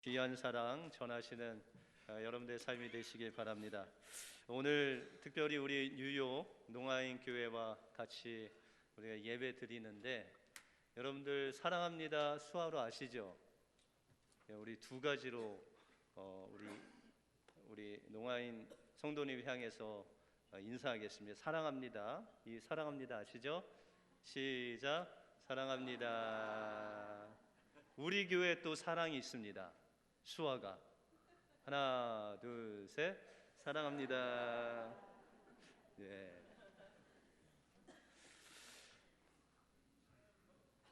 귀한 사랑 전하시는 여러분들의 삶이 되시길 바랍니다. 오늘 특별히 우리 뉴욕 농아인 교회와 같이 우리가 예배 드리는데, 여러분들 사랑합니다 수화로 아시죠? 우리 두 가지로 우리 농아인 성도님 향해서 인사하겠습니다. 사랑합니다. 이 사랑합니다 아시죠? 시작. 사랑합니다. 우리 교회 또 사랑이 있습니다. 수화가 하나 둘 셋 사랑합니다. 네,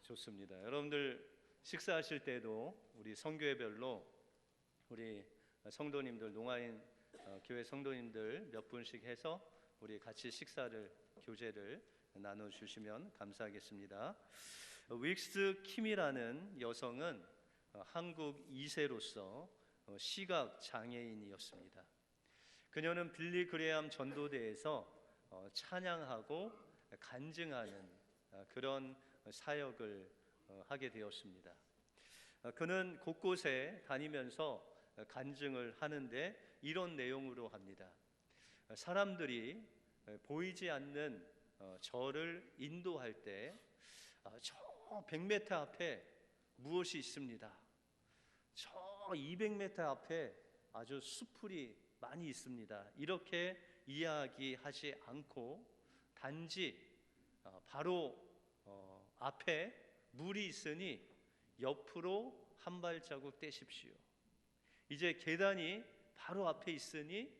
좋습니다. 여러분들 식사하실 때도 우리 성교회별로 우리 성도님들 농아인 교회 성도님들 몇 분씩 해서 우리 같이 식사를 교제를 나눠주시면 감사하겠습니다. 윅스 킴이라는 여성은 한국 2세로서 시각 장애인이었습니다. 그녀는 빌리 그레암 전도대에서 찬양하고 간증하는 그런 사역을 하게 되었습니다. 그는 곳곳에 다니면서 간증을 하는데 이런 내용으로 합니다. 사람들이 보이지 않는 저를 인도할 때 저 100m 앞에 무엇이 있습니다. 저 200m 앞에 아주 숲풀이 많이 있습니다. 이렇게 이야기하지 않고 단지 바로 앞에 물이 있으니 옆으로 한 발자국 떼십시오. 이제 계단이 바로 앞에 있으니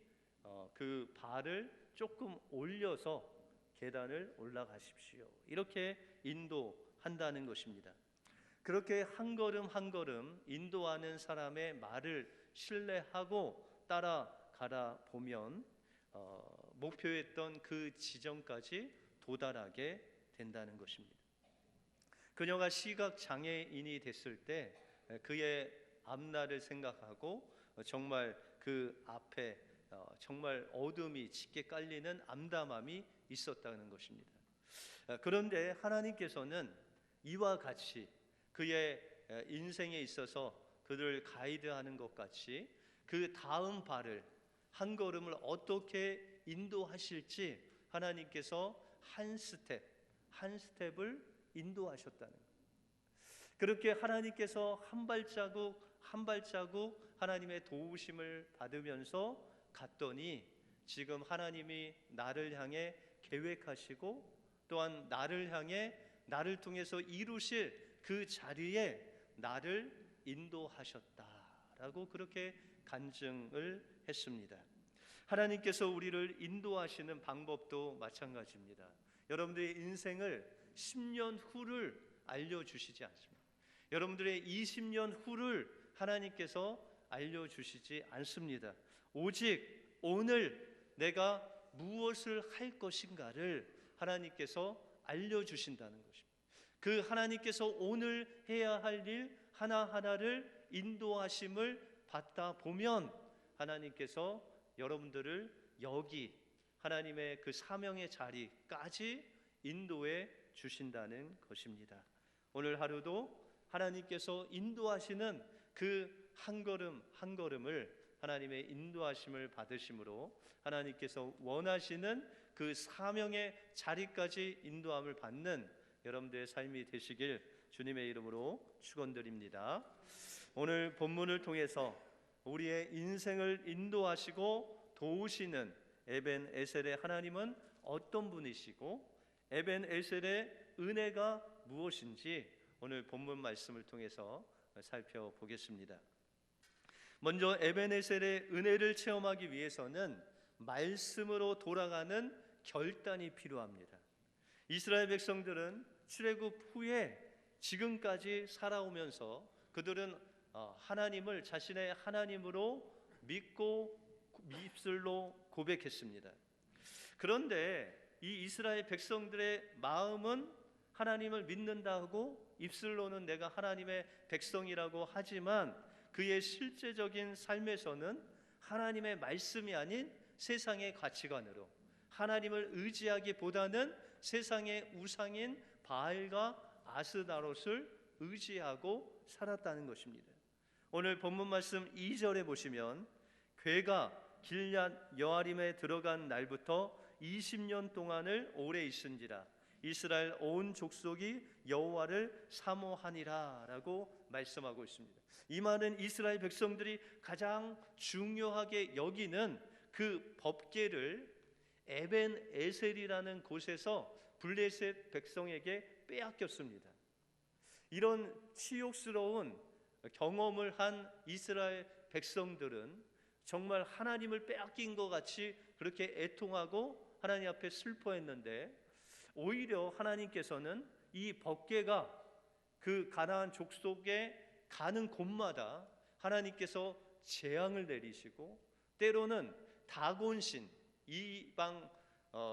그 발을 조금 올려서 계단을 올라가십시오. 이렇게 인도한다는 것입니다. 그렇게 한 걸음 한 걸음 인도하는 사람의 말을 신뢰하고 따라가다 보면 목표했던 그 지점까지 도달하게 된다는 것입니다. 그녀가 시각 장애인이 됐을 때 그의 앞날을 생각하고 정말 그 앞에 정말 어둠이 짙게 깔리는 암담함이 있었다는 것입니다. 그런데 하나님께서는 이와 같이 그의 인생에 있어서 그를 가이드하는 것 같이 그 다음 발을 한 걸음을 어떻게 인도하실지 하나님께서 한 스텝을 인도하셨다는 거예요. 그렇게 하나님께서 한 발자국 한 발자국 하나님의 도우심을 받으면서 갔더니 지금 하나님이 나를 향해 계획하시고 또한 나를 향해 나를 통해서 이루실 그 자리에 나를 인도하셨다라고 그렇게 간증을 했습니다. 하나님께서 우리를 인도하시는 방법도 마찬가지입니다. 여러분들의 인생을 10년 후를 알려주시지 않습니다. 여러분들의 20년 후를 하나님께서 알려주시지 않습니다. 오직 오늘 내가 무엇을 할 것인가를 하나님께서 알려주신다는 것입니다. 그 하나님께서 오늘 해야 할 일 하나하나를 인도하심을 받다 보면 하나님께서 여러분들을 여기 하나님의 그 사명의 자리까지 인도해 주신다는 것입니다. 오늘 하루도 하나님께서 인도하시는 그 한 걸음 한 걸음을 하나님의 인도하심을 받으심으로 하나님께서 원하시는 그 사명의 자리까지 인도함을 받는 여러분들의 삶이 되시길 주님의 이름으로 축원드립니다. 오늘 본문을 통해서 우리의 인생을 인도하시고 도우시는 에벤에셀의 하나님은 어떤 분이시고 에벤에셀의 은혜가 무엇인지 오늘 본문 말씀을 통해서 살펴보겠습니다. 먼저 에벤에셀의 은혜를 체험하기 위해서는 말씀으로 돌아가는 결단이 필요합니다. 이스라엘 백성들은 출애굽 후에 지금까지 살아오면서 그들은 하나님을 자신의 하나님으로 믿고 입술로 고백했습니다. 그런데 이 이스라엘 백성들의 마음은 하나님을 믿는다 하고 입술로는 내가 하나님의 백성이라고 하지만 그의 실제적인 삶에서는 하나님의 말씀이 아닌 세상의 가치관으로 하나님을 의지하기보다는 세상의 우상인 바알과 아스다롯을 의지하고 살았다는 것입니다. 오늘 본문 말씀 2절에 보시면 괴가 길앗 여아림에 들어간 날부터 20년 동안을 오래 있은지라 이스라엘 온 족속이 여호와를 사모하니라 라고 말씀하고 있습니다. 이 말은 이스라엘 백성들이 가장 중요하게 여기는 그 법궤를 에벤 에셀이라는 곳에서 블레셋 백성에게 빼앗겼습니다. 이런 치욕스러운 경험을 한 이스라엘 백성들은 정말 하나님을 빼앗긴 것 같이 그렇게 애통하고 하나님 앞에 슬퍼했는데, 오히려 하나님께서는 이 법궤가 그 가나안 족속에 가는 곳마다 하나님께서 재앙을 내리시고, 때로는 다곤신, 이방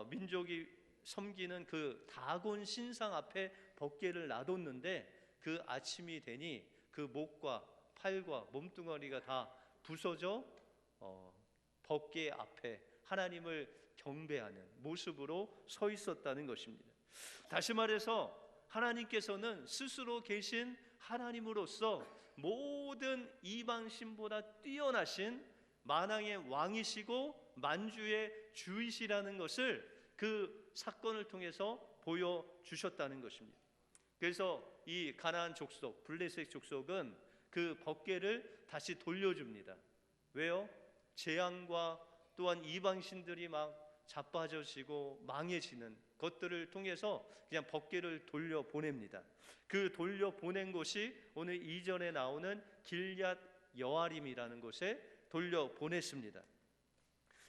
민족이 섬기는 그 다곤 신상 앞에 법궤를 놔뒀는데 그 아침이 되니 그 목과 팔과 몸뚱아리가 다 부서져 법궤 앞에 하나님을 경배하는 모습으로 서 있었다는 것입니다. 다시 말해서 하나님께서는 스스로 계신 하나님으로서 모든 이방신보다 뛰어나신 만왕의 왕이시고 만주의 주이시라는 것을 그 사건을 통해서 보여주셨다는 것입니다. 그래서 이 가나안 족속, 블레셋 족속은 그 법궤를 다시 돌려줍니다. 왜요? 재앙과 또한 이방신들이 막 자빠져지고 망해지는 것들을 통해서 그냥 법궤를 돌려보냅니다. 그 돌려보낸 곳이 오늘 2절에 나오는 길앗 여아림이라는 곳에 돌려보냈습니다.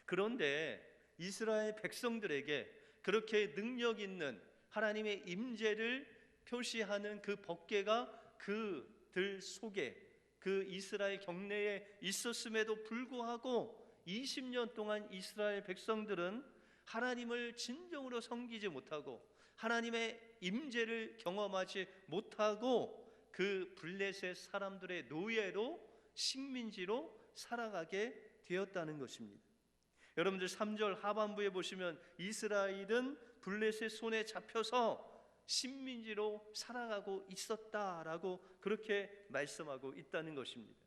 그런데 이스라엘 백성들에게 그렇게 능력 있는 하나님의 임재를 표시하는 그 법궤가 그들 속에, 그 이스라엘 경내에 있었음에도 불구하고 20년 동안 이스라엘 백성들은 하나님을 진정으로 섬기지 못하고 하나님의 임재를 경험하지 못하고 그 블레셋 사람들의 노예로, 식민지로 살아가게 되었다는 것입니다. 여러분들 3절 하반부에 보시면 이스라엘은 블레셋 손에 잡혀서 식민지로 살아가고 있었다라고 그렇게 말씀하고 있다는 것입니다.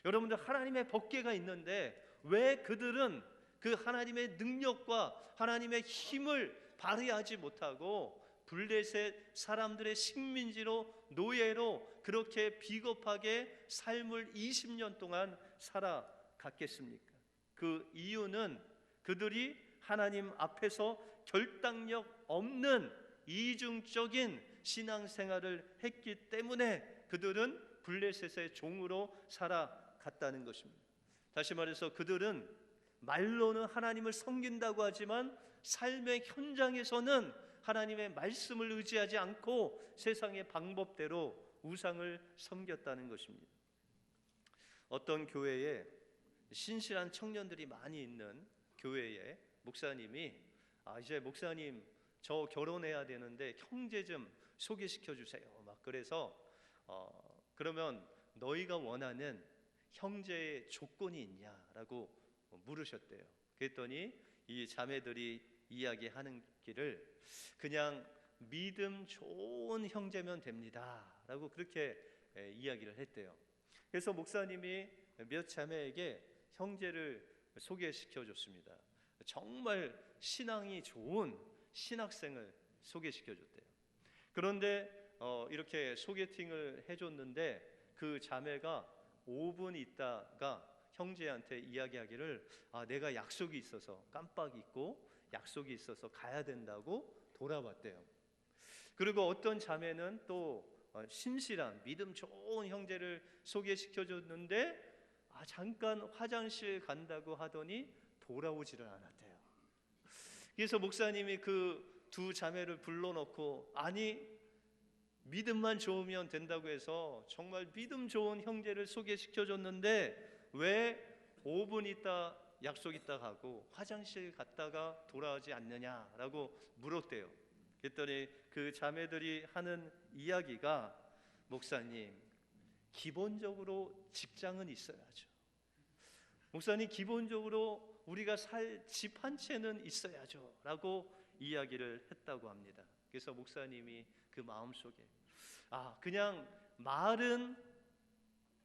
여러분들 하나님의 법궤가 있는데 왜 그들은 그 하나님의 능력과 하나님의 힘을 발휘하지 못하고 블레셋 사람들의 식민지로, 노예로 그렇게 비겁하게 삶을 20년 동안 살아갔겠습니까? 그 이유는 그들이 하나님 앞에서 결단력 없는 이중적인 신앙생활을 했기 때문에 그들은 블레셋의 종으로 살아갔다는 것입니다. 다시 말해서 그들은 말로는 하나님을 섬긴다고 하지만 삶의 현장에서는 하나님의 말씀을 의지하지 않고 세상의 방법대로 우상을 섬겼다는 것입니다. 어떤 교회에 신실한 청년들이 많이 있는 교회에 목사님이 이제 목사님 저 결혼해야 되는데 형제 좀 소개시켜 주세요. 막 그래서 그러면 너희가 원하는 형제의 조건이 있냐라고 물으셨대요. 그랬더니 이 자매들이 이야기하는 길을 그냥 믿음 좋은 형제면 됩니다라고 그렇게 이야기를 했대요. 그래서 목사님이 몇 자매에게 형제를 소개시켜 줬습니다. 정말 신앙이 좋은 신학생을 소개시켜 줬대요. 그런데 이렇게 소개팅을 해줬는데 그 자매가 5분 있다가 형제한테 이야기하기를 내가 약속이 있어서 깜빡 잊고 약속이 있어서 가야 된다고 돌아왔대요. 그리고 어떤 자매는 또 신실한 믿음 좋은 형제를 소개시켜 줬는데 잠깐 화장실 간다고 하더니 돌아오지를 않았대요. 그래서 목사님이 그 두 자매를 불러놓고 아니 믿음만 좋으면 된다고 해서 정말 믿음 좋은 형제를 소개시켜 줬는데 왜 5분 있다 약속 있다 가고 화장실 갔다가 돌아오지 않느냐라고 물었대요. 그랬더니 그 자매들이 하는 이야기가 목사님 기본적으로 직장은 있어야죠. 목사님 기본적으로 우리가 살 집 한 채는 있어야죠 라고 이야기를 했다고 합니다. 그래서 목사님이 그 마음속에 그냥 말은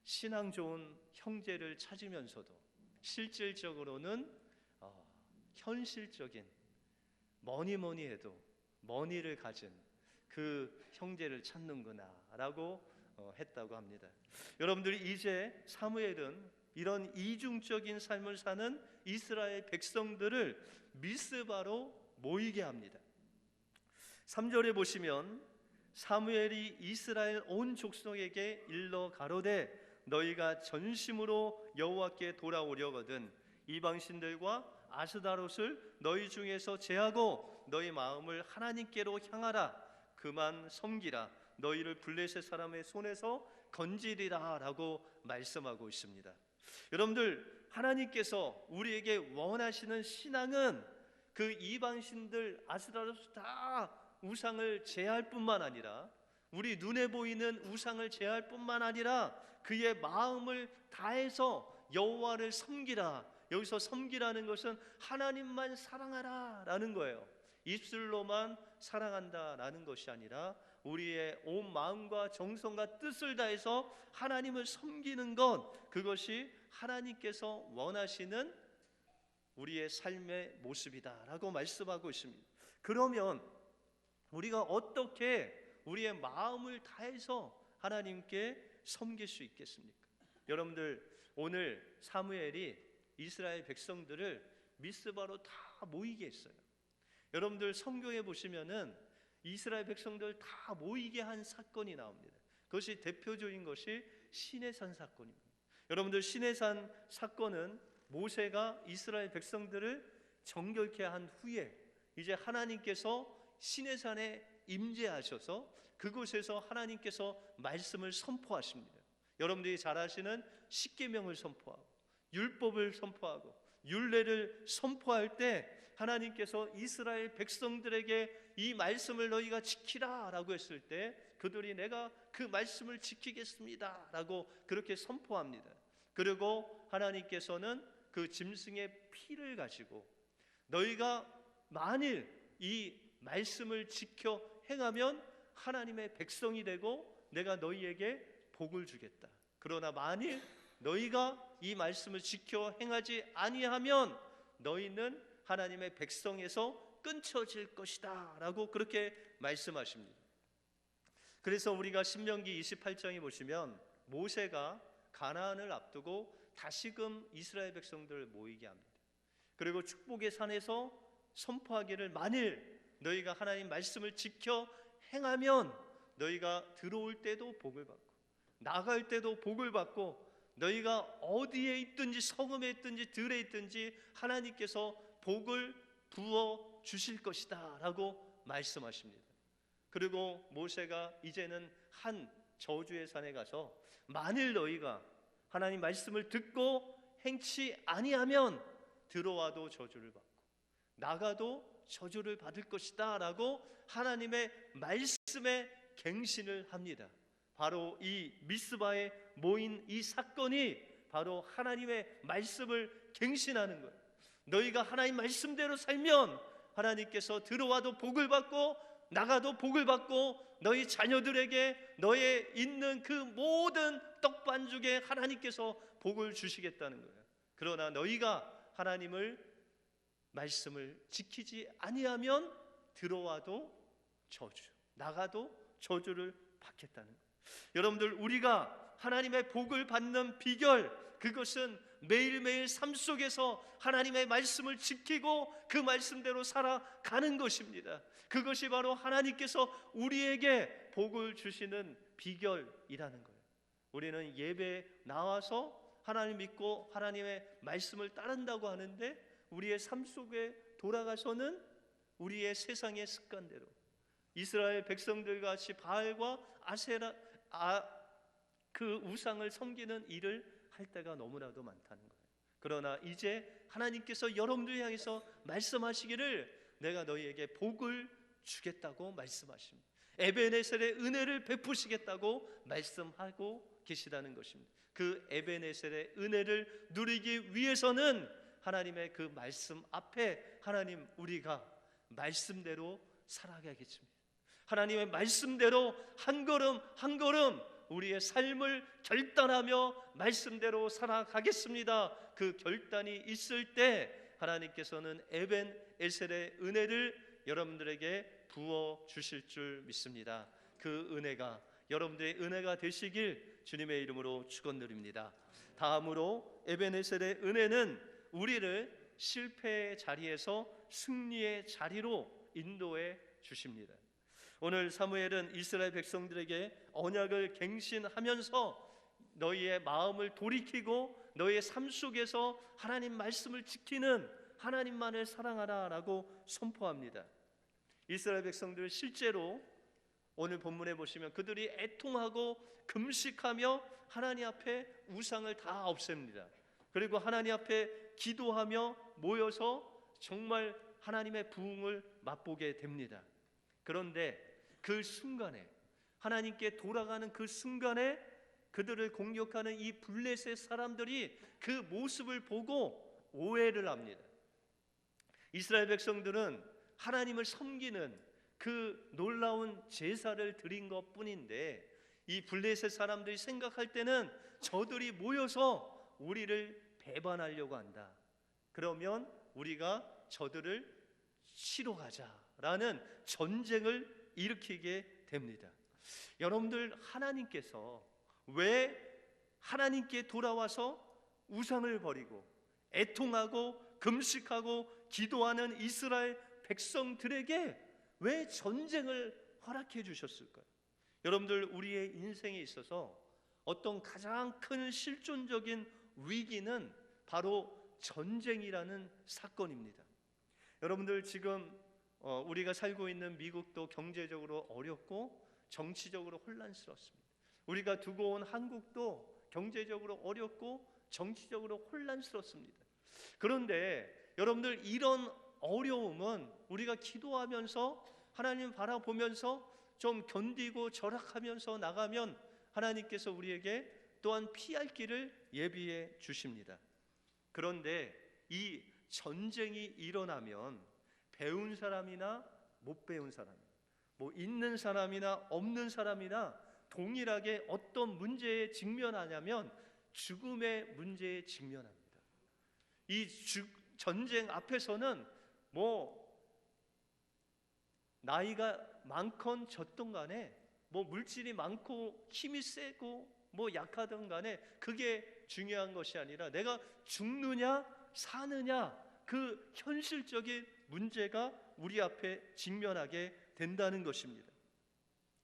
신앙 좋은 형제를 찾으면서도 실질적으로는 현실적인 뭐니 해도 머니를 가진 그 형제를 찾는구나라고 했다고 합니다. 여러분들이 이제 사무엘은 이런 이중적인 삶을 사는 이스라엘 백성들을 미스바로 모이게 합니다. 3절에 보시면 사무엘이 이스라엘 온 족속에게 일러 가로되 너희가 전심으로 여호와께 돌아오려거든 이방신들과 아스다롯을 너희 중에서 제하고 너희 마음을 하나님께로 향하라. 그만 섬기라. 너희를 블레셋 사람의 손에서 건지리라 라고 말씀하고 있습니다. 여러분들, 하나님께서 우리에게 원하시는 신앙은 그 이방신들 아스다롯 다 우상을 제할 뿐만 아니라 우리 눈에 보이는 우상을 제할 뿐만 아니라 그의 마음을 다해서 여호와를 섬기라. 여기서 섬기라는 것은 하나님만 사랑하라 라는 거예요. 입술로만 사랑한다라는 것이 아니라 우리의 온 마음과 정성과 뜻을 다해서 하나님을 섬기는 것, 그것이 하나님께서 원하시는 우리의 삶의 모습이다라고 말씀하고 있습니다. 그러면 우리가 어떻게 우리의 마음을 다해서 하나님께 섬길 수 있겠습니까? 여러분들, 오늘 사무엘이 이스라엘 백성들을 미스바로 다 모이게 했어요. 여러분들 성경에 보시면은 이스라엘 백성들 다 모이게 한 사건이 나옵니다. 그것이 대표적인 것이 시내산 사건입니다. 여러분들, 시내산 사건은 모세가 이스라엘 백성들을 정결케 한 후에 이제 하나님께서 시내산에 임재하셔서 그곳에서 하나님께서 말씀을 선포하십니다. 여러분들이 잘 아시는 십계명을 선포하고 율법을 선포하고 율례를 선포할 때 하나님께서 이스라엘 백성들에게 이 말씀을 너희가 지키라 라고 했을 때 그들이 내가 그 말씀을 지키겠습니다 라고 그렇게 선포합니다. 그리고 하나님께서는 그 짐승의 피를 가지고 너희가 만일 이 말씀을 지켜 행하면 하나님의 백성이 되고 내가 너희에게 복을 주겠다. 그러나 만일 너희가 이 말씀을 지켜 행하지 아니하면 너희는 하나님의 백성에서 끊쳐질 것이다 라고 그렇게 말씀하십니다. 그래서 우리가 신명기 28장에 보시면 모세가 가나안을 앞두고 다시금 이스라엘 백성들을 모이게 합니다. 그리고 축복의 산에서 선포하기를 만일 너희가 하나님 말씀을 지켜 행하면 너희가 들어올 때도 복을 받고 나갈 때도 복을 받고 너희가 어디에 있든지 성읍에 있든지 들에 있든지 하나님께서 복을 부어 주실 것이다 라고 말씀하십니다. 그리고 모세가 이제는 한 저주의 산에 가서 만일 너희가 하나님 말씀을 듣고 행치 아니하면 들어와도 저주를 받고 나가도 저주를 받을 것이다 라고 하나님의 말씀에 갱신을 합니다. 바로 이 미스바에 모인 이 사건이 바로 하나님의 말씀을 갱신하는 거예요. 너희가 하나님 말씀대로 살면 하나님께서 들어와도 복을 받고 나가도 복을 받고 너희 자녀들에게 너의 있는 그 모든 떡반죽에 하나님께서 복을 주시겠다는 거예요. 그러나 너희가 하나님을 말씀을 지키지 아니하면 들어와도 저주, 나가도 저주를 받겠다는 거예요. 여러분들, 우리가 하나님의 복을 받는 비결, 그것은 매일매일 삶 속에서 하나님의 말씀을 지키고 그 말씀대로 살아가는 것입니다. 그것이 바로 하나님께서 우리에게 복을 주시는 비결이라는 거예요. 우리는 예배에 나와서 하나님 믿고 하나님의 말씀을 따른다고 하는데 우리의 삶 속에 돌아가서는 우리의 세상의 습관대로 이스라엘 백성들 같이 바알과 아세라 그 우상을 섬기는 일을 할 때가 너무나도 많다는 거예요. 그러나 이제 하나님께서 여러분들 향해서 말씀하시기를 내가 너희에게 복을 주겠다고 말씀하십니다. 에베네셀의 은혜를 베푸시겠다고 말씀하고 계시다는 것입니다. 그 에베네셀의 은혜를 누리기 위해서는 하나님의 그 말씀 앞에 하나님, 우리가 말씀대로 살아가겠습니다. 하나님의 말씀대로 한 걸음 한 걸음 우리의 삶을 결단하며 말씀대로 살아가겠습니다. 그 결단이 있을 때 하나님께서는 에벤 에셀의 은혜를 여러분들에게 부어 주실 줄 믿습니다. 그 은혜가 여러분들의 은혜가 되시길 주님의 이름으로 축원드립니다. 다음으로 에벤 에셀의 은혜는 우리를 실패의 자리에서 승리의 자리로 인도해 주십니다. 오늘 사무엘은 이스라엘 백성들에게 언약을 갱신하면서 너희의 마음을 돌이키고 너희의 삶 속에서 하나님 말씀을 지키는 하나님만을 사랑하라 라고 선포합니다. 이스라엘 백성들 실제로 오늘 본문에 보시면 그들이 애통하고 금식하며 하나님 앞에 우상을 다 없앱니다. 그리고 하나님 앞에 기도하며 모여서 정말 하나님의 부흥을 맛보게 됩니다. 그런데 그 순간에 하나님께 돌아가는 그 순간에 그들을 공격하는 이 블레셋 사람들이 그 모습을 보고 오해를 합니다. 이스라엘 백성들은 하나님을 섬기는 그 놀라운 제사를 드린 것 뿐인데 이 블레셋 사람들이 생각할 때는 저들이 모여서 우리를 배반하려고 한다. 그러면 우리가 저들을 치러 가자라는 전쟁을 일으키게 됩니다. 여러분들, 하나님께서 왜 하나님께 돌아와서 우상을 버리고 애통하고 금식하고 기도하는 이스라엘 백성들에게 왜 전쟁을 허락해 주셨을까요? 여러분들, 우리의 인생에 있어서 어떤 가장 큰 실존적인 위기는 바로 전쟁이라는 사건입니다. 여러분들, 지금 우리가 살고 있는 미국도 경제적으로 어렵고 정치적으로 혼란스럽습니다. 우리가 두고 온 한국도 경제적으로 어렵고 정치적으로 혼란스럽습니다. 그런데 여러분들, 이런 어려움은 우리가 기도하면서 하나님 바라보면서 좀 견디고 절약하면서 나가면 하나님께서 우리에게 또한 피할 길을 예비해 주십니다. 그런데 이 전쟁이 일어나면 배운 사람이나 못 배운 사람, 뭐 있는 사람이나 없는 사람이나 동일하게 어떤 문제에 직면하냐면 죽음의 문제에 직면합니다. 이 전쟁 앞에서는 뭐 나이가 많건 적든 간에 뭐 물질이 많고 힘이 세고 뭐 약하든 간에 그게 중요한 것이 아니라 내가 죽느냐 사느냐, 그 현실적인 문제가 우리 앞에 직면하게 된다는 것입니다.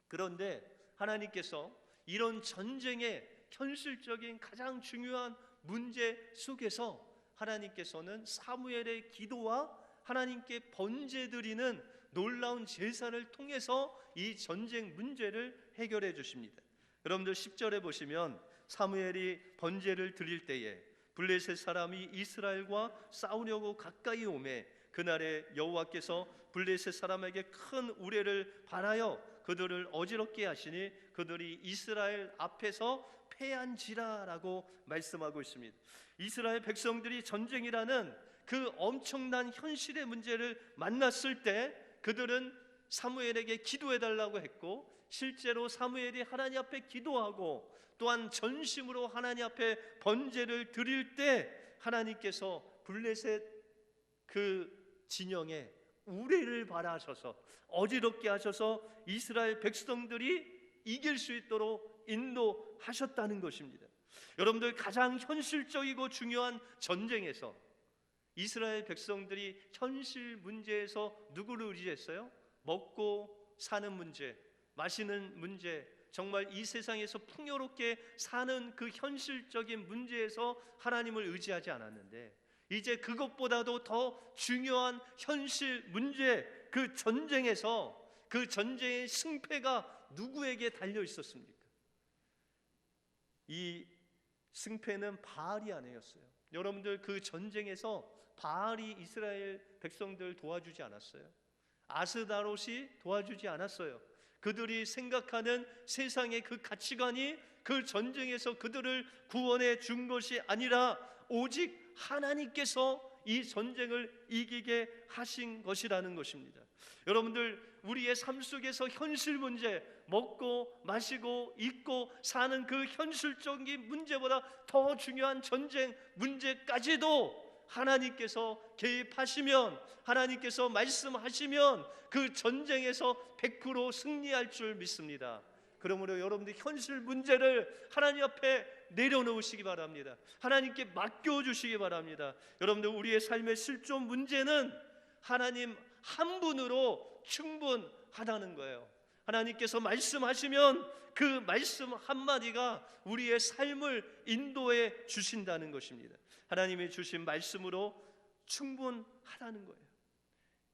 그런데 하나님께서 이런 전쟁의 현실적인 가장 중요한 문제 속에서 하나님께서는 사무엘의 기도와 하나님께 번제드리는 놀라운 제사를 통해서 이 전쟁 문제를 해결해 주십니다. 여러분들 10절에 보시면 사무엘이 번제를 드릴 때에 블레셋 사람이 이스라엘과 싸우려고 가까이 오매 그날에 여호와께서 블레셋 사람에게 큰 우레를 발하여 그들을 어지럽게 하시니 그들이 이스라엘 앞에서 패한지라라고 말씀하고 있습니다. 이스라엘 백성들이 전쟁이라는 그 엄청난 현실의 문제를 만났을 때 그들은 사무엘에게 기도해달라고 했고, 실제로 사무엘이 하나님 앞에 기도하고 또한 전심으로 하나님 앞에 번제를 드릴 때 하나님께서 블레셋 그 진영에 우레를 발하셔서 어지럽게 하셔서 이스라엘 백성들이 이길 수 있도록 인도하셨다는 것입니다. 여러분들, 가장 현실적이고 중요한 전쟁에서 이스라엘 백성들이 현실 문제에서 누구를 의지했어요? 먹고 사는 문제, 마시는 문제, 정말 이 세상에서 풍요롭게 사는 그 현실적인 문제에서 하나님을 의지하지 않았는데, 이제 그것보다도 더 중요한 현실 문제, 그 전쟁에서 그 전쟁의 승패가 누구에게 달려 있었습니까? 이 승패는 바알이 아니었어요. 여러분들, 그 전쟁에서 바알이 이스라엘 백성들 도와주지 않았어요. 아스다롯이 도와주지 않았어요. 그들이 생각하는 세상의 그 가치관이 그 전쟁에서 그들을 구원해 준 것이 아니라 오직 하나님께서 이 전쟁을 이기게 하신 것이라는 것입니다. 여러분들, 우리의 삶 속에서 현실 문제, 먹고 마시고 입고 사는 그 현실적인 문제보다 더 중요한 전쟁 문제까지도 하나님께서 개입하시면, 하나님께서 말씀하시면 그 전쟁에서 100% 승리할 줄 믿습니다. 그러므로 여러분들 현실 문제를 하나님 앞에 내려놓으시기 바랍니다. 하나님께 맡겨주시기 바랍니다. 여러분들, 우리의 삶의 실존 문제는 하나님 한 분으로 충분하다는 거예요. 하나님께서 말씀하시면 그 말씀 한마디가 우리의 삶을 인도해 주신다는 것입니다. 하나님이 주신 말씀으로 충분하다는 거예요.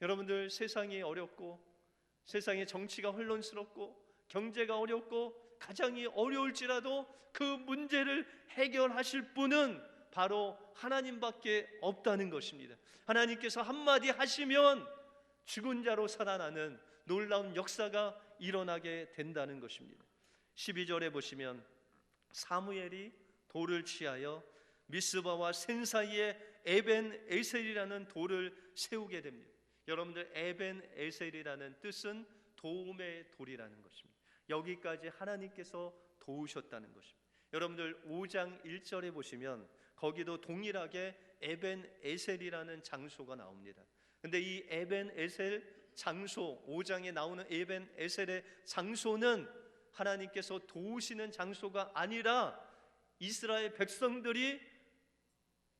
여러분들, 세상이 어렵고 세상의 정치가 혼란스럽고 경제가 어렵고 가장이 어려울지라도 그 문제를 해결하실 분은 바로 하나님밖에 없다는 것입니다. 하나님께서 한마디 하시면 죽은 자로 살아나는 놀라운 역사가 일어나게 된다는 것입니다. 12절에 보시면 사무엘이 돌을 취하여 미스바와 센 사이에 에벤 에셀이라는 돌을 세우게 됩니다. 여러분들, 에벤 에셀이라는 뜻은 도움의 돌이라는 것입니다. 여기까지 하나님께서 도우셨다는 것입니다. 여러분들, 5장 1절에 보시면 거기도 동일하게 에벤 에셀이라는 장소가 나옵니다. 근데 이 에벤 에셀 장소, 5장에 나오는 에벤 에셀의 장소는 하나님께서 도우시는 장소가 아니라 이스라엘 백성들이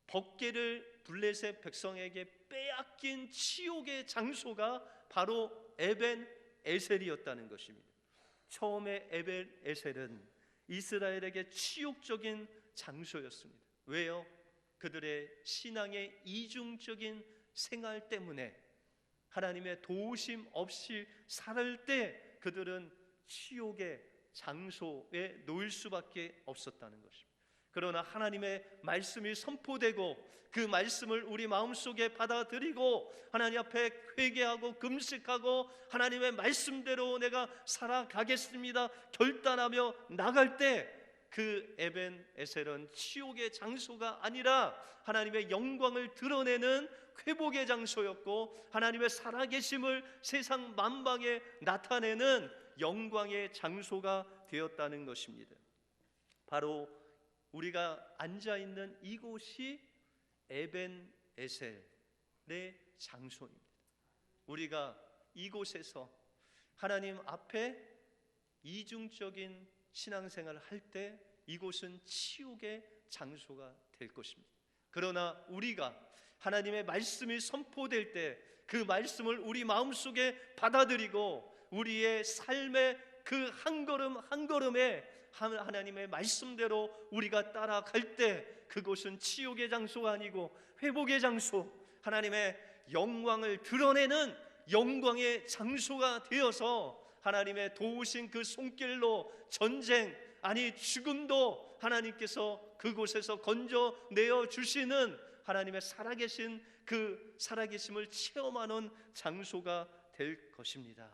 법궤를 블레셋 백성에게 빼앗긴 치욕의 장소가 바로 에벤 에셀이었다는 것입니다. 처음에 에벤 에셀은 이스라엘에게 치욕적인 장소였습니다. 왜요? 그들의 신앙의 이중적인 생활 때문에 하나님의 도우심 없이 살 때 그들은 치욕의 장소에 놓일 수밖에 없었다는 것입니다. 그러나 하나님의 말씀이 선포되고 그 말씀을 우리 마음속에 받아들이고 하나님 앞에 회개하고 금식하고 하나님의 말씀대로 내가 살아가겠습니다 결단하며 나갈 때 그 에벤 에셀은 치욕의 장소가 아니라 하나님의 영광을 드러내는 회복의 장소였고 하나님의 살아계심을 세상 만방에 나타내는 영광의 장소가 되었다는 것입니다. 바로 우리가 앉아있는 이곳이 에벤 에셀의 장소입니다. 우리가 이곳에서 하나님 앞에 이중적인 신앙생활을 할 때 이곳은 치욕의 장소가 될 것입니다. 그러나 우리가 하나님의 말씀이 선포될 때 그 말씀을 우리 마음속에 받아들이고 우리의 삶의 그 한 걸음 한 걸음에 하나님의 말씀대로 우리가 따라갈 때 그곳은 치욕의 장소가 아니고 회복의 장소, 하나님의 영광을 드러내는 영광의 장소가 되어서 하나님의 도우신 그 손길로 전쟁, 아니 죽음도 하나님께서 그곳에서 건져내어 주시는 하나님의 살아계신 그 살아계심을 체험하는 장소가 될 것입니다.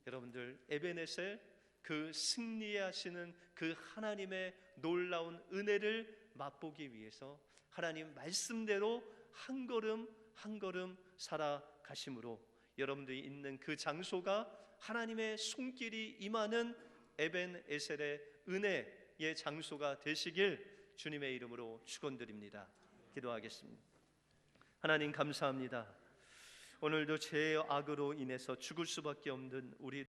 여러분들, 에벤에셀 그 승리하시는 그 하나님의 놀라운 은혜를 맛보기 위해서 하나님 말씀대로 한 걸음 한 걸음 살아가심으로 여러분들이 있는 그 장소가 하나님의 손길이 임하는 에벤 에셀의 은혜의 장소가 되시길 주님의 이름으로 축원드립니다. 기도하겠습니다. 하나님 감사합니다. 오늘도 죄의 악으로 인해서 죽을 수밖에 없는 우리